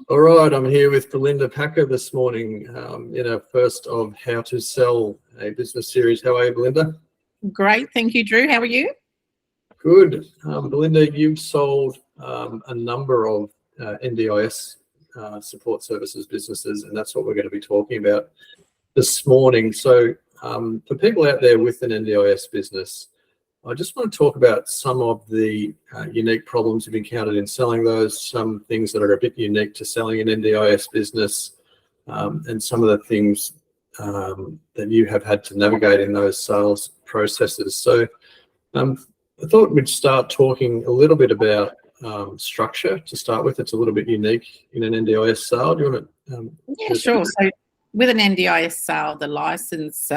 All right, I'm here with Belinda Packer this morning in our first of How to Sell a Business series. How are you, Belinda? Great, thank you, Drew. How are you? Good. Belinda, you've sold a number of NDIS support services businesses, and that's what we're going to be talking about this morning. So for people out there with an NDIS business, I just want to talk about some of the unique problems you've encountered in selling those, some things that are a bit unique to selling an NDIS business, and some of the things that you have had to navigate in those sales processes. So I thought we'd start talking a little bit about structure to start with. It's a little bit unique in an NDIS sale. Do you want to? Yeah, sure. So with an NDIS sale, the license,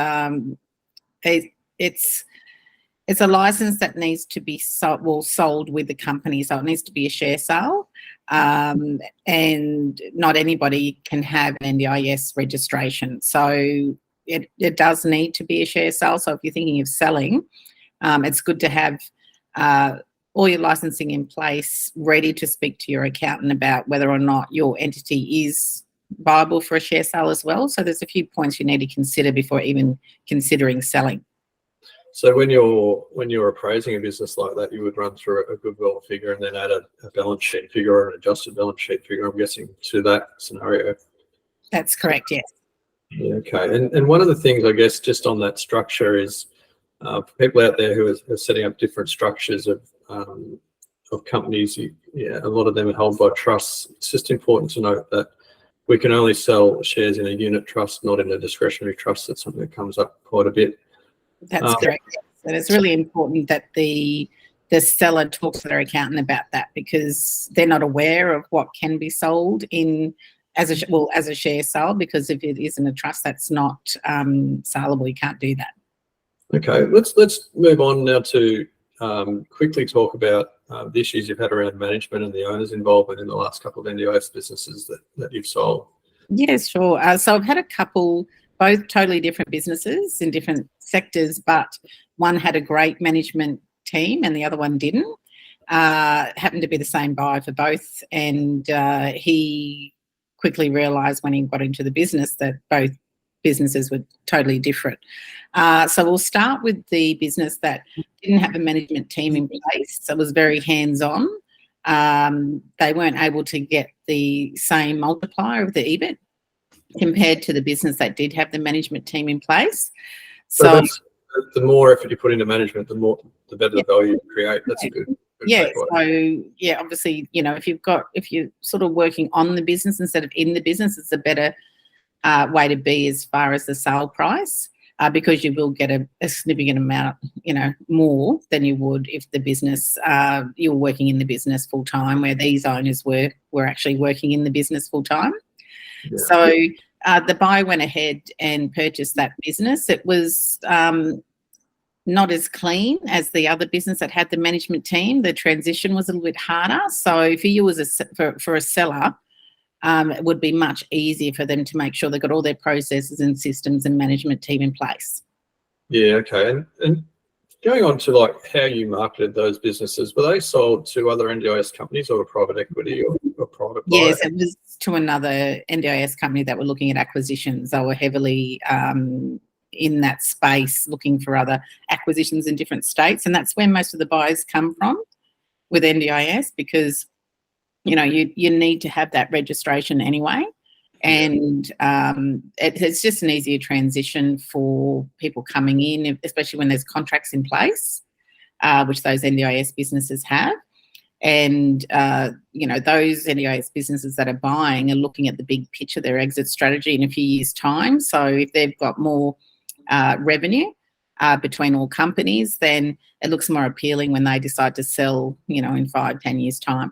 it's a license that needs to be sold with the company. So it needs to be a share sale, and not anybody can have an NDIS registration. So it does need to be a share sale. So if you're thinking of selling, it's good to have all your licensing in place, ready to speak to your accountant about whether or not your entity is viable for a share sale as well. So there's a few points you need to consider before even considering selling. So when you're appraising a business like that, you would run through a goodwill figure and then add a balance sheet figure or an adjusted balance sheet figure, I'm guessing, to that scenario. That's correct, yes. Yeah, okay. And one of the things, I guess, just on that structure is for people out there who are setting up different structures of companies, a lot of them are held by trusts. It's just important to note that we can only sell shares in a unit trust, not in a discretionary trust. That's something that comes up quite a bit. That's correct. And it's really important that the seller talks to their accountant about that, because they're not aware of what can be sold as a share sale, because if it isn't a trust, that's not saleable. You can't do that. Okay, let's move on now to quickly talk about the issues you've had around management and the owner's involvement in the last couple of NDIS businesses that you've sold. Yes, sure. So I've had a couple, both totally different businesses in different sectors, but one had a great management team and the other one didn't. Happened to be the same buyer for both, and he quickly realised when he got into the business that both businesses were totally different. So we'll start with the business that didn't have a management team in place. So it was very hands-on. They weren't able to get the same multiplier of the EBIT compared to the business that did have the management team in place. So the more effort you put into management, the better the value you create. That's a good yeah. takeaway. So obviously, if you're sort of working on the business instead of in the business, it's a better way to be as far as the sale price, because you will get a significant amount, more than you would if the business you were working in the business full time, where these owners were actually working in the business full time. Yeah. So the buyer went ahead and purchased that business. It was not as clean as the other business that had the management team. The transition was a little bit harder. So for you for a seller, it would be much easier for them to make sure they got all their processes and systems and management team in place. Yeah, okay. And going on to like how you marketed those businesses, were they sold to other NDIS companies or private equity or private buyer? Yes, it was to another NDIS company that were looking at acquisitions. They were heavily in that space, looking for other acquisitions in different states, and that's where most of the buyers come from with NDIS, because you need to have that registration anyway, and it's just an easier transition for people coming in, especially when there's contracts in place, which those NDIS businesses have. And those NDIS businesses that are buying are looking at the big picture, their exit strategy in a few years' time. So if they've got more revenue between all companies, then it looks more appealing when they decide to sell, in 5-10 years' time.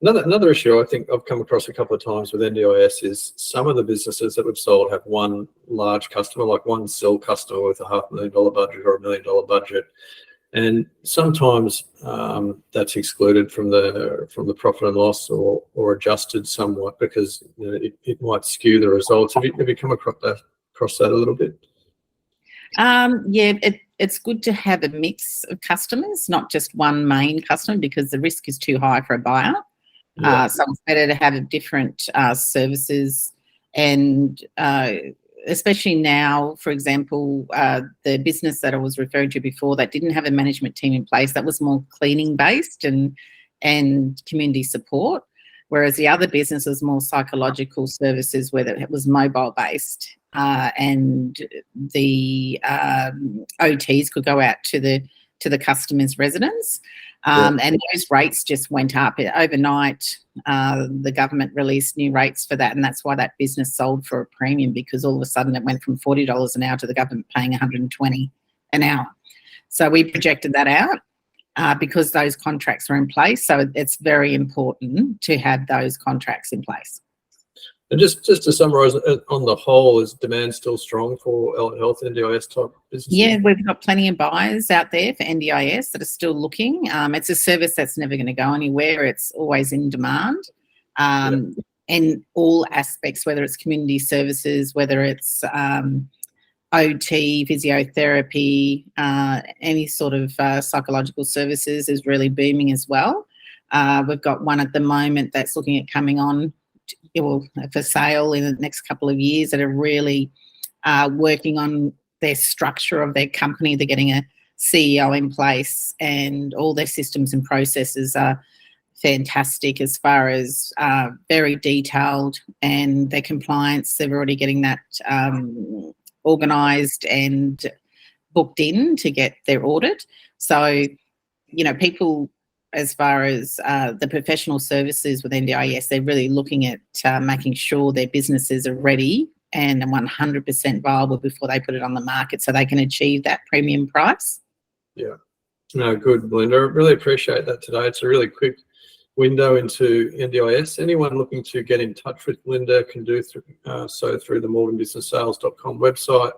Another issue I think I've come across a couple of times with NDIS is some of the businesses that we've sold have one large customer, like one sell customer with a $500,000 budget or $1 million budget, and sometimes that's excluded from the profit and loss or adjusted somewhat because it might skew the results. Have you come across that a little bit? It's good to have a mix of customers, not just one main customer, because the risk is too high for a buyer. Yeah. So it's better to have different services, and especially now, for example, the business that I was referring to before that didn't have a management team in place, that was more cleaning based and community support, whereas the other business was more psychological services, whether it was mobile based, and the OTs could go out to the customers' residence. And those rates just went up overnight. The government released new rates for that, and that's why that business sold for a premium, because all of a sudden it went from $40 an hour to the government paying $120 an hour. So we projected that out because those contracts were in place. So it's very important to have those contracts in place. And just to summarise, on the whole, is demand still strong for allied health NDIS type businesses? Yeah, we've got plenty of buyers out there for NDIS that are still looking. It's a service that's never going to go anywhere. It's always in demand. In all aspects, whether it's community services, whether it's OT, physiotherapy, any sort of psychological services is really booming as well. We've got one at the moment that's looking at coming on for sale in the next couple of years that are really working on their structure of their company. They're getting a CEO in place, and all their systems and processes are fantastic as far as very detailed, and their compliance, they're already getting that organised and booked in to get their audit. So, people, as far as the professional services with NDIS, they're really looking at making sure their businesses are ready and 100% viable before they put it on the market, so they can achieve that premium price. Yeah. No, good, Belinda. I really appreciate that today. It's a really quick window into NDIS. Anyone looking to get in touch with Belinda can do so through the morganbusinesssales.com website.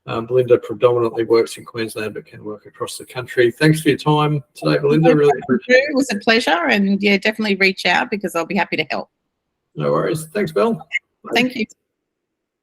Belinda predominantly works in Queensland but can work across the country. Thanks for your time today, Belinda. Really appreciate it. It was a pleasure, and yeah, definitely reach out because I'll be happy to help. No worries. Thanks, Bel. Thank you.